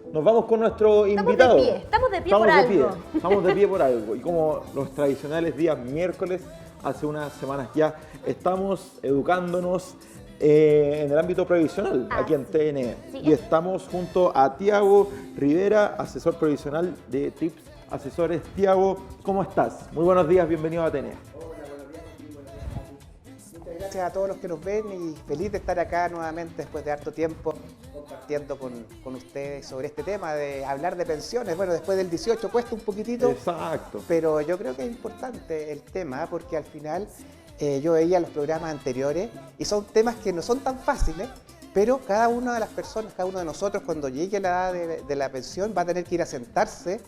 Nos vamos con nuestro invitado. Estamos de pie por algo. Estamos de pie por algo. Y como los tradicionales días miércoles, hace unas semanas ya, estamos educándonos en el ámbito previsional, aquí en TNE. Sí. Y estamos junto a Tiago Rivera, asesor previsional de TIPS Asesores. Tiago, ¿cómo estás? Muy buenos días, bienvenido a TNE. Gracias a todos los que nos ven y feliz de estar acá nuevamente después de harto tiempo compartiendo con ustedes sobre este tema de hablar de pensiones. Bueno, después del 18 cuesta un poquitito. Exacto. Pero yo creo que es importante el tema porque al final yo veía los programas anteriores y son temas que no son tan fáciles, pero cada una de las personas, cada uno de nosotros cuando llegue la edad de la pensión va a tener que ir a sentarse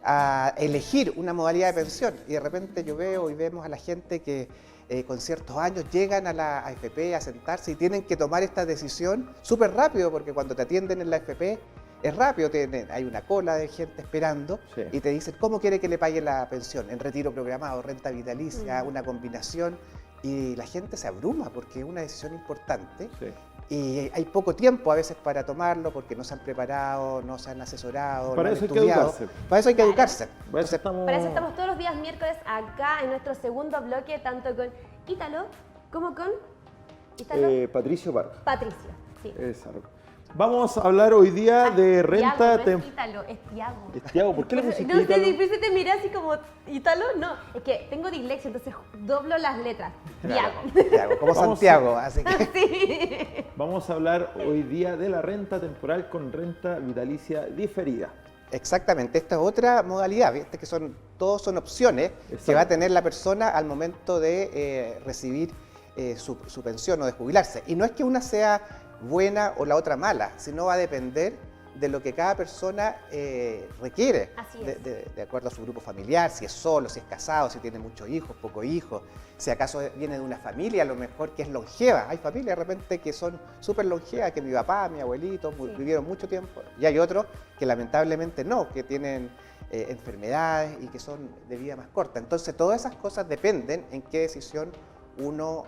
a elegir una modalidad de pensión. Y de repente yo veo y vemos a la gente que con ciertos años llegan a la AFP a sentarse y tienen que tomar esta decisión súper rápido, porque cuando te atienden en la AFP es rápido, hay una cola de gente esperando, sí. Y te dicen cómo quiere que le pague la pensión, en retiro programado, renta vitalicia, una combinación, y la gente se abruma porque es una decisión importante. Sí. Y hay poco tiempo a veces para tomarlo porque no se han preparado, no se han asesorado, para no eso han estudiado. Para eso hay que educarse. Para eso estamos todos los días miércoles acá en nuestro segundo bloque, tanto con Ítalo como con Patricio Parra. Patricio, sí. Exacto. Vamos a hablar hoy día de renta temporal. No es Ítalo, es Tiago. ¿Es Tiago? ¿Por qué le pusiste no Ítalo? No sé, difícil te miré así como Ítalo, no. Es que tengo dislexia, entonces doblo las letras. Tiago. Tiago, como Santiago, así que... Sí. Vamos a hablar hoy día de la renta temporal con renta vitalicia diferida. Exactamente, esta es otra modalidad, ¿viste? Que todos son opciones. Exacto. Que va a tener la persona al momento de recibir su pensión o de jubilarse. Y no es que una sea buena o la otra mala, sino va a depender de lo que cada persona requiere, de acuerdo a su grupo familiar, si es solo, si es casado, si tiene muchos hijos, pocos hijos, si acaso viene de una familia a lo mejor que es longeva. Hay familias de repente que son súper longevas, que mi papá, mi abuelito vivieron mucho tiempo, y hay otros que lamentablemente no, que tienen enfermedades y que son de vida más corta. Entonces todas esas cosas dependen en qué decisión uno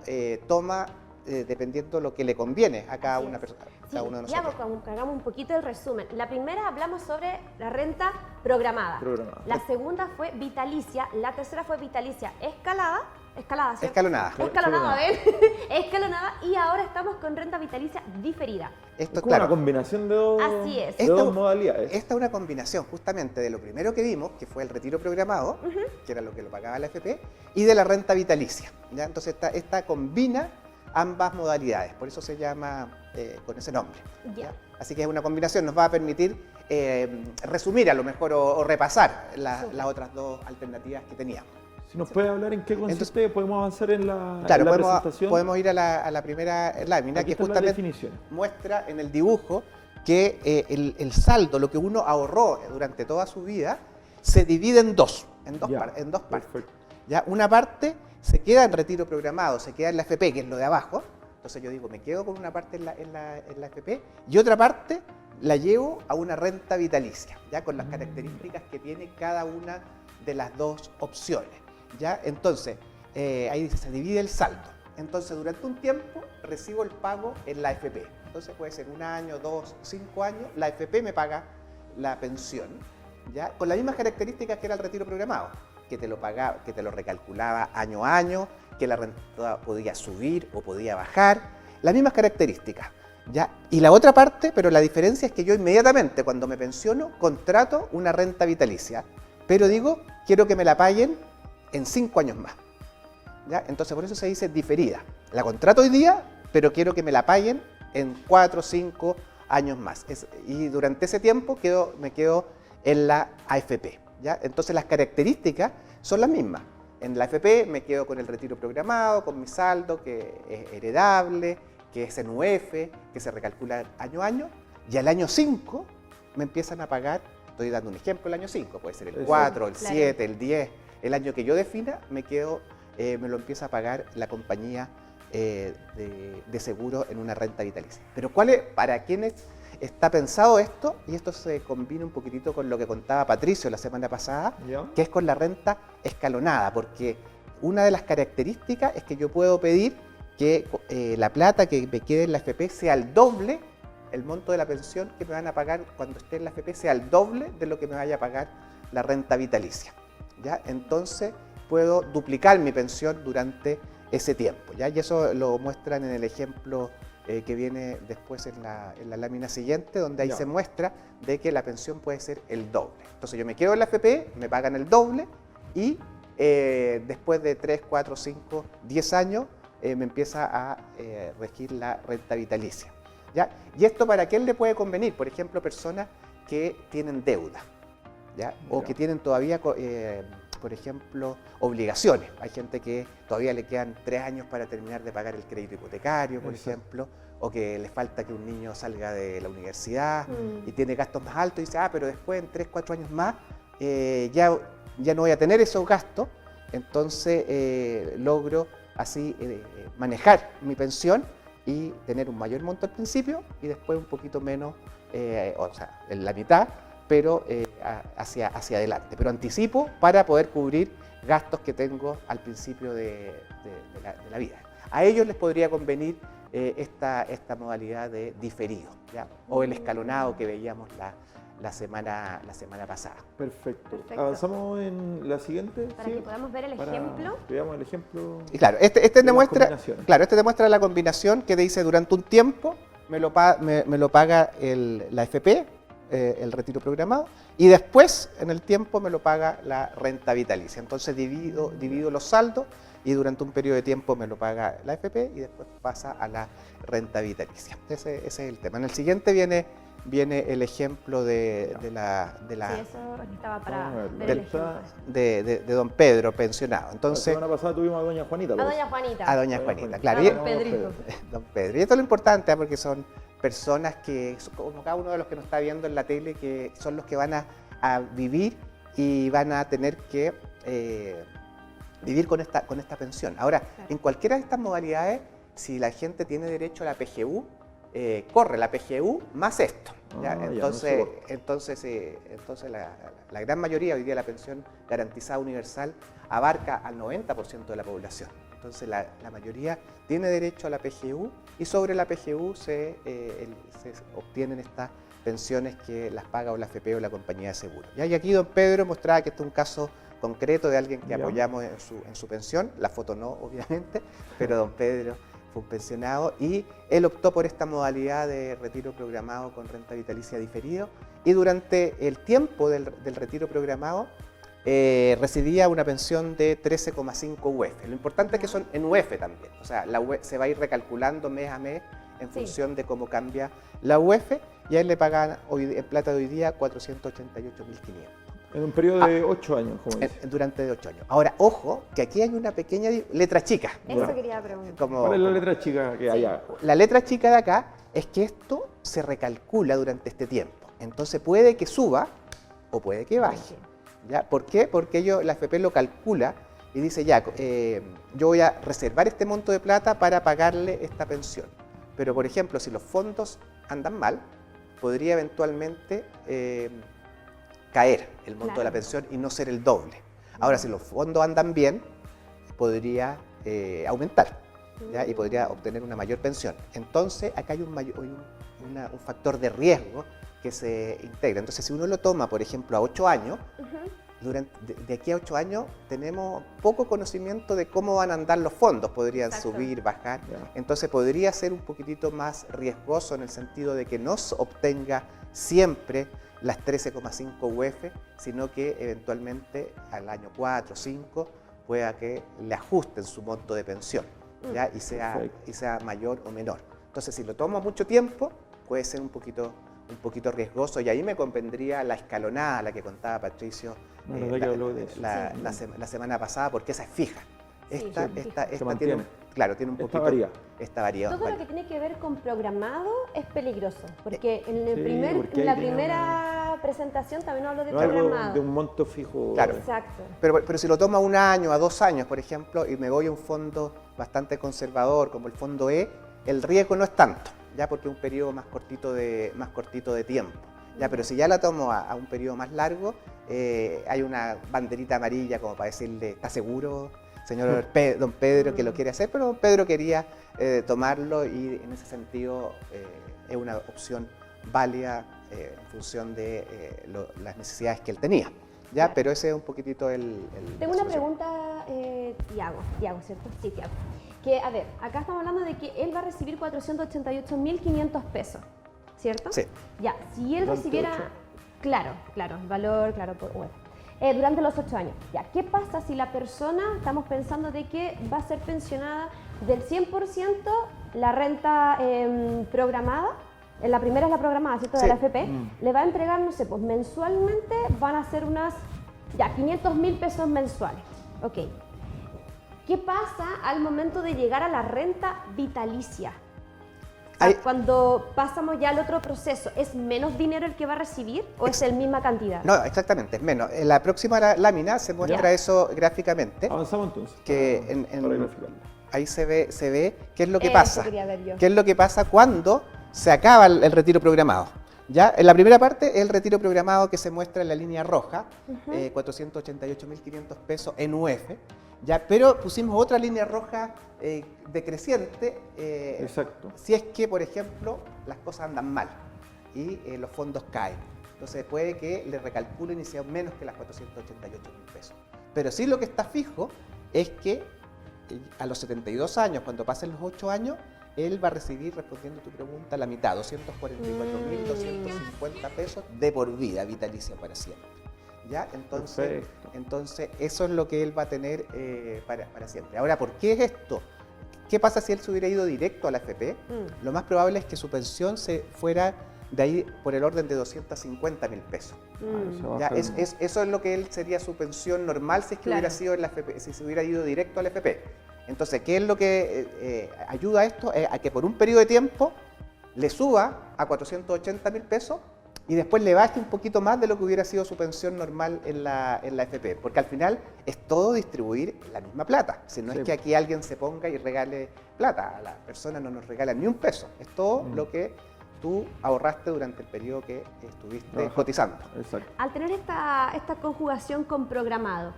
toma dependiendo lo que le conviene a cada una persona, cada uno de nosotros. Ya, hagamos un poquito el resumen. La primera hablamos sobre la renta programada. La segunda fue vitalicia. La tercera fue vitalicia escalada, ¿cierto? Escalonada. Escalonada, ¿ven? Escalonada. Y ahora estamos con renta vitalicia diferida. Esto es claro, una combinación de dos modalidades. Esta es una combinación justamente de lo primero que vimos, que fue el retiro programado, que era lo que lo pagaba la AFP, y de la renta vitalicia. ¿Ya? Entonces esta combina ambas modalidades, por eso se llama con ese nombre. Así que es una combinación, nos va a permitir resumir a lo mejor o repasar las otras dos alternativas que teníamos. Si nos puede hablar en qué consiste, entonces, podemos avanzar en la presentación. Podemos ir a la primera lámina. Aquí que justamente muestra en el dibujo que el saldo, lo que uno ahorró durante toda su vida, se divide en dos partes. ¿Ya? Una parte se queda en retiro programado, se queda en la AFP, que es lo de abajo. Entonces yo digo, me quedo con una parte en la AFP y otra parte la llevo a una renta vitalicia, ya con las características que tiene cada una de las dos opciones. ¿Ya? Entonces, ahí se divide el saldo. Entonces, durante un tiempo recibo el pago en la AFP. Entonces puede ser 1 año, 2, 5 años, la AFP me paga la pensión, ¿ya? Con las mismas características que era el retiro programado, que te lo pagaba, que te lo recalculaba año a año, que la renta podía subir o podía bajar, las mismas características, ¿ya? Y la otra parte, pero la diferencia es que yo inmediatamente cuando me pensiono contrato una renta vitalicia, pero digo, quiero que me la paguen en 5 años más, ¿ya? Entonces por eso se dice diferida. La contrato hoy día, pero quiero que me la paguen en 4 o 5 años más. Y durante ese tiempo me quedo en la AFP. ¿Ya? Entonces las características son las mismas. En la AFP me quedo con el retiro programado, con mi saldo que es heredable, que es en UF, que se recalcula año a año, y al año 5 me empiezan a pagar, estoy dando un ejemplo, el año 5, puede ser el 4, el 7, el 10, el año que yo defina, me lo empieza a pagar la compañía de seguro en una renta vitalicia. Pero ¿para quiénes está pensado esto? Y esto se combina un poquitito con lo que contaba Patricio la semana pasada, que es con la renta escalonada, porque una de las características es que yo puedo pedir que la plata que me quede en la AFP sea el doble el monto de la pensión que me van a pagar cuando esté en la AFP sea el doble de lo que me vaya a pagar la renta vitalicia, ¿ya? Entonces puedo duplicar mi pensión durante ese tiempo, ¿ya? Y eso lo muestran en el ejemplo que viene después en la lámina siguiente, donde ahí se muestra de que la pensión puede ser el doble. Entonces yo me quedo en la AFP, me pagan el doble y después de 3, 4, 5, 10 años me empieza a regir la renta vitalicia, ¿ya? ¿Y esto para quién le puede convenir? Por ejemplo, personas que tienen deuda, ¿ya? O que tienen todavía, por ejemplo, obligaciones. Hay gente que todavía le quedan 3 años para terminar de pagar el crédito hipotecario, por ejemplo, o que le falta que un niño salga de la universidad y tiene gastos más altos y dice, pero después en 3, 4 años más ya no voy a tener esos gastos, entonces logro así manejar mi pensión y tener un mayor monto al principio y después un poquito menos, o sea, en la mitad, pero hacia adelante. Pero anticipo para poder cubrir gastos que tengo al principio de la vida. A ellos les podría convenir esta modalidad de diferido, ¿ya? O el escalonado que veíamos la semana pasada. Perfecto. Avanzamos en la siguiente. Para que podamos ver el ejemplo. Veamos el ejemplo. Y claro, este demuestra la combinación que dice durante un tiempo me lo paga la AFP, el retiro programado, y después en el tiempo me lo paga la renta vitalicia. Entonces divido los saldos y durante un periodo de tiempo me lo paga la AFP y después pasa a la renta vitalicia. Ese es el tema. En el siguiente viene el ejemplo de eso estaba para ver el ejemplo. De don Pedro, pensionado. Entonces, la semana pasada tuvimos a doña Juanita. A doña Juanita, claro. Don Pedro. Y esto es lo importante, porque son personas que, como cada uno de los que nos está viendo en la tele, que son los que van a vivir y van a tener que vivir con esta pensión. Ahora, en cualquiera de estas modalidades, si la gente tiene derecho a la PGU, corre la PGU más esto, ¿ya? Entonces la gran mayoría, hoy día la pensión garantizada universal abarca al 90% de la población. Entonces la mayoría tiene derecho a la PGU y sobre la PGU se obtienen estas pensiones que las paga o la AFP o la compañía de seguro. ¿Ya? Y aquí don Pedro mostraba que este es un caso concreto de alguien que apoyamos en su pensión, la foto no, obviamente, pero don Pedro fue un pensionado y él optó por esta modalidad de retiro programado con renta vitalicia diferido y durante el tiempo del retiro programado recibía una pensión de 13,5 UF. Lo importante es que son en UF también, o sea, la UF se va a ir recalculando mes a mes en función de cómo cambia la UF y a él le pagan en plata de hoy día 488.500. En un periodo de 8 años, como dice. Durante 8 años. Ahora, ojo, que aquí hay una pequeña letra chica. Eso quería preguntar. ¿Cuál es la letra chica que hay acá? La letra chica de acá es que esto se recalcula durante este tiempo. Entonces puede que suba o puede que baje. ¿Ya? ¿Por qué? Porque la AFP lo calcula y dice, yo voy a reservar este monto de plata para pagarle esta pensión. Pero, por ejemplo, si los fondos andan mal, podría eventualmente caer el monto de la pensión y no ser el doble. Ahora, si los fondos andan bien, podría aumentar, ¿ya? Y podría obtener una mayor pensión. Entonces, acá hay un factor de riesgo que se integra. Entonces, si uno lo toma, por ejemplo, a 8 años, de aquí a 8 años tenemos poco conocimiento de cómo van a andar los fondos, podrían subir, bajar. Entonces, podría ser un poquitito más riesgoso en el sentido de que no obtenga siempre las 13,5 UF, sino que eventualmente al año 4 o 5 pueda que le ajusten su monto de pensión, ¿ya? Y sea mayor o menor. Entonces, si lo tomo mucho tiempo, puede ser un poquito riesgoso y ahí me convendría la escalonada, la que contaba Patricio la semana pasada, porque esa es fija. Esta tiene un poquito... Esta varía. Todo lo que tiene que ver con programado es peligroso, porque en la primera presentación también hablo de programado. De un monto fijo. Claro. Exacto. Pero si lo tomo a 1 año, a 2 años, por ejemplo, y me voy a un fondo bastante conservador, como el fondo E, el riesgo no es tanto, ya porque es un periodo más cortito de tiempo. Ya, pero si ya la tomo a un periodo más largo, hay una banderita amarilla como para decirle, ¿está seguro, señor don Pedro, que lo quiere hacer? Pero don Pedro quería tomarlo y en ese sentido es una opción válida en función de las necesidades que él tenía. ¿Ya? Pero ese es un poquitito Tengo una pregunta, Tiago, ¿cierto? Sí, Tiago. Que, a ver, acá estamos hablando de que él va a recibir 488.500 pesos, ¿cierto? Sí. Ya, si él recibiera, claro, el valor, claro, durante los 8 años. Ya, ¿qué pasa si la persona, estamos pensando de que va a ser pensionada del 100% la renta programada? La primera es la programada, ¿cierto? De la AFP. Le va a entregar, no sé, pues mensualmente van a ser unas, 500.000 pesos mensuales. Ok. ¿Qué pasa al momento de llegar a la renta vitalicia? O sea, cuando pasamos ya al otro proceso, ¿es menos dinero el que va a recibir o es la misma cantidad? No, exactamente, es menos. En la próxima lámina se muestra eso gráficamente. Avanzamos entonces. Que ahí se ve qué es lo que pasa. ¿Qué es lo que pasa cuando se acaba el retiro programado? ¿Ya? En la primera parte, el retiro programado que se muestra en la línea roja, 488.500 pesos en UF, ¿ya? Pero pusimos otra línea roja decreciente, exacto. Si es que, por ejemplo, las cosas andan mal y los fondos caen. Entonces puede que le recalculen y sea menos que las 488.000 pesos. Pero sí lo que está fijo es que a los 72 años, cuando pasen los 8 años, él va a recibir, respondiendo a tu pregunta, la mitad, 244.250 pesos de por vida, vitalicia para siempre. ¿Ya? Entonces, eso es lo que él va a tener para siempre. Ahora, ¿por qué es esto? ¿Qué pasa si él se hubiera ido directo a la AFP? Lo más probable es que su pensión se fuera de ahí por el orden de 250.000 pesos. ¿Ya? Eso es lo que él sería su pensión normal si es que hubiera sido en la AFP, si se hubiera ido directo a la AFP. Entonces, ¿qué es lo que ayuda a esto? A que por un periodo de tiempo le suba a 480.000 pesos y después le baje un poquito más de lo que hubiera sido su pensión normal en la AFP. Porque al final es todo distribuir la misma plata. Si no es que aquí alguien se ponga y regale plata. A las personas no nos regalan ni un peso. Es todo lo que tú ahorraste durante el periodo que estuviste cotizando. Exacto. Al tener esta conjugación con programado,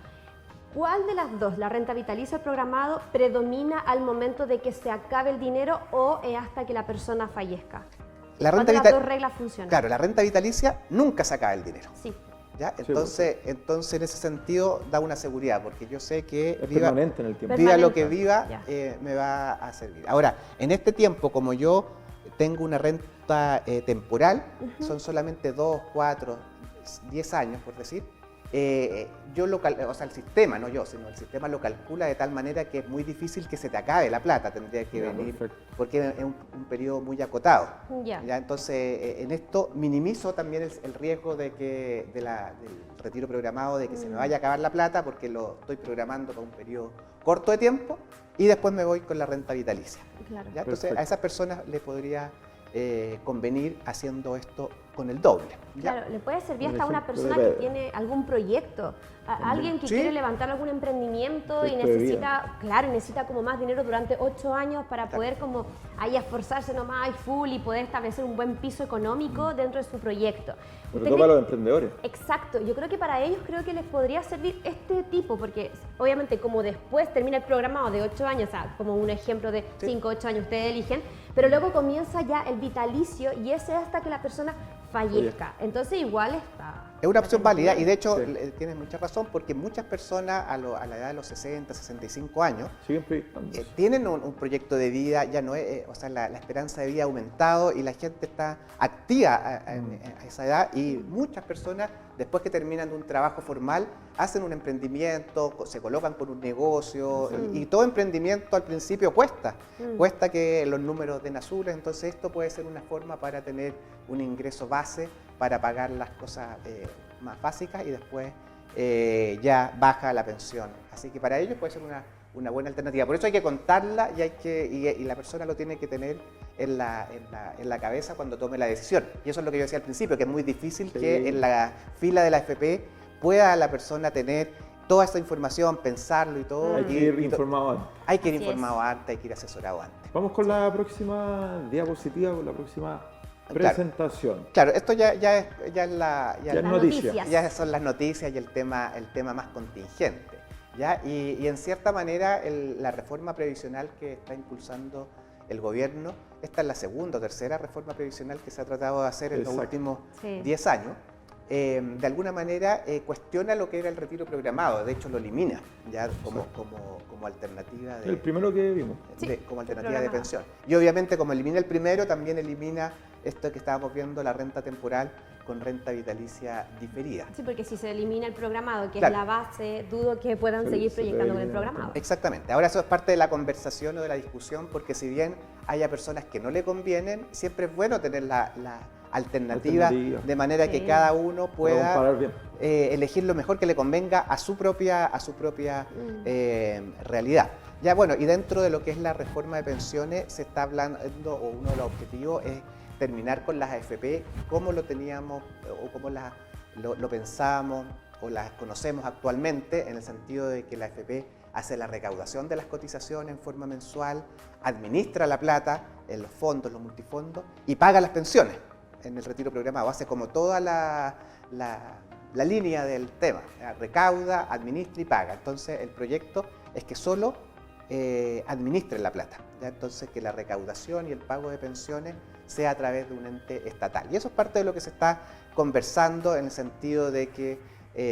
¿cuál de las dos, la renta vitalicia o programado, predomina al momento de que se acabe el dinero o hasta que la persona fallezca? ¿Cuál de las dos reglas funcionan? Claro, la renta vitalicia nunca se acaba el dinero. Sí. ¿Ya? Entonces, en ese sentido da una seguridad, porque yo sé que permanente en el tiempo. Viva lo que viva, me va a servir. Ahora, en este tiempo, como yo tengo una renta temporal, son solamente 2, 4, 10 años, por decir, el sistema, no yo, sino el sistema lo calcula de tal manera que es muy difícil que se te acabe la plata, tendría que venir, porque es un periodo muy acotado. ¿Ya? Entonces, en esto minimizo también el riesgo del retiro programado, de que se me vaya a acabar la plata, porque lo estoy programando para un periodo corto de tiempo y después me voy con la renta vitalicia. Claro. ¿Ya? Entonces, a esas personas le podría convenir haciendo esto con el doble. ¿Ya? Claro, le puede servir hasta a una persona que tiene algún proyecto, a alguien que quiere levantar algún emprendimiento y necesita como más dinero durante 8 años para poder como ahí esforzarse nomás y full y poder establecer un buen piso económico dentro de su proyecto. Sobre todo para los emprendedores. Exacto, yo creo que para ellos creo que les podría servir este tipo, porque obviamente como después termina el programado de 8 años, o sea, como un ejemplo de 5 o 8 años ustedes eligen, pero luego comienza ya el vitalicio y ese hasta que la persona fallezca. Entonces igual está... Es una opción válida y de hecho tienes mucha razón, porque muchas personas a la edad de los 60, 65 años tienen un proyecto de vida, ya no es, la esperanza de vida ha aumentado y la gente está activa a esa edad, y muchas personas después que terminan de un trabajo formal hacen un emprendimiento, se colocan con un negocio y todo emprendimiento al principio cuesta que los números den azules. Entonces esto puede ser una forma para tener un ingreso base para pagar las cosas más básicas y después ya baja la pensión. Así que para ellos puede ser una buena alternativa. Por eso hay que contarla y la persona lo tiene que tener en la cabeza cuando tome la decisión. Y eso es lo que yo decía al principio, que es muy difícil que en la fila de la AFP pueda la persona tener toda esta información, pensarlo y todo. Hay que ir informado antes. Hay que ir informado antes, hay que ir asesorado antes. Vamos con la próxima diapositiva, con la próxima presentación. Claro, esto ya es la noticia. Ya son las noticias y el tema más contingente. ¿Ya? Y en cierta manera la reforma previsional que está impulsando el gobierno, esta es la segunda o tercera reforma previsional que se ha tratado de hacer en los últimos 10 años, de alguna manera cuestiona lo que era el retiro programado, de hecho lo elimina ya como alternativa el primero que vimos. Como alternativa de pensión. Y obviamente como elimina el primero, también elimina esto que estábamos viendo, la renta temporal con renta vitalicia diferida. Sí, porque si se elimina el programado, que es la base, dudo que puedan seguir proyectando con el programado. Exactamente. Ahora eso es parte de la conversación o de la discusión, porque si bien haya personas que no le convienen, siempre es bueno tener la alternativa, de manera que cada uno pueda elegir lo mejor que le convenga a su propia realidad. Ya bueno, y dentro de lo que es la reforma de pensiones se está hablando, o uno de los objetivos es terminar con las AFP como lo teníamos o como lo pensábamos o las conocemos actualmente, en el sentido de que la AFP hace la recaudación de las cotizaciones en forma mensual, administra la plata en los fondos, los multifondos, y paga las pensiones en el retiro programado. Hace como toda la línea del tema, recauda, administra y paga. Entonces el proyecto es que solo administren la plata, ¿ya? Entonces que la recaudación y el pago de pensiones sea a través de un ente estatal. Y eso es parte de lo que se está conversando, en el sentido de que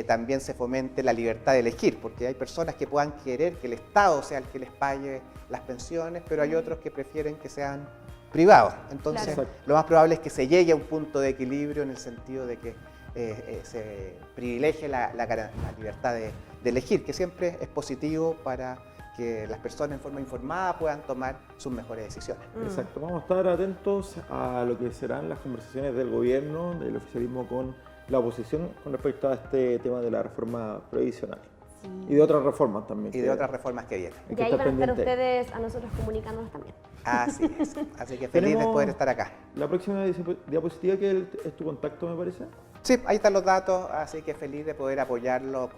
también se fomente la libertad de elegir, porque hay personas que puedan querer que el Estado sea el que les pague las pensiones, pero hay otros que prefieren que sean privados. Entonces, lo más probable es que se llegue a un punto de equilibrio, en el sentido de que se privilegie la libertad de elegir, que siempre es positivo para que las personas en forma informada puedan tomar sus mejores decisiones. Exacto, vamos a estar atentos a lo que serán las conversaciones del gobierno, del oficialismo con la oposición con respecto a este tema de la reforma previsional. Y de otras reformas también. Y de otras reformas que vienen. Y ahí van a estar ustedes a nosotros comunicándonos también. Así es. Así que feliz de poder estar acá. La próxima diapositiva, que es tu contacto, me parece. Sí, ahí están los datos, así que feliz de poder apoyarlo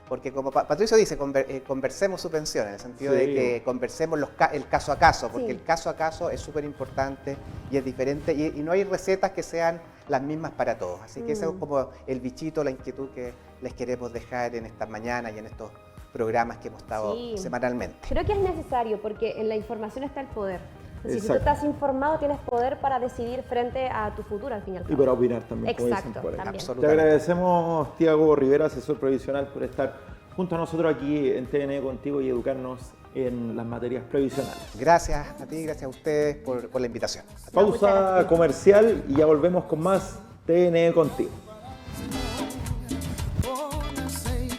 porque como Patricio dice, conversemos su pensión, en el sentido de que conversemos el caso a caso, porque el caso a caso es súper importante y es diferente, y no hay recetas que sean las mismas para todos. Así que ese es como el bichito, la inquietud que les queremos dejar en estas mañanas y en estos programas que hemos estado semanalmente. Creo que es necesario, porque en la información está el poder. Si tú estás informado, tienes poder para decidir frente a tu futuro, al fin y al cabo. Y para opinar también, como dicen por ahí. Te agradecemos, Tiago Rivera, asesor previsional, por estar junto a nosotros aquí en TN Contigo y educarnos en las materias previsionales. Gracias a ti, gracias a ustedes por la invitación. Pausa comercial y ya volvemos con más TN Contigo.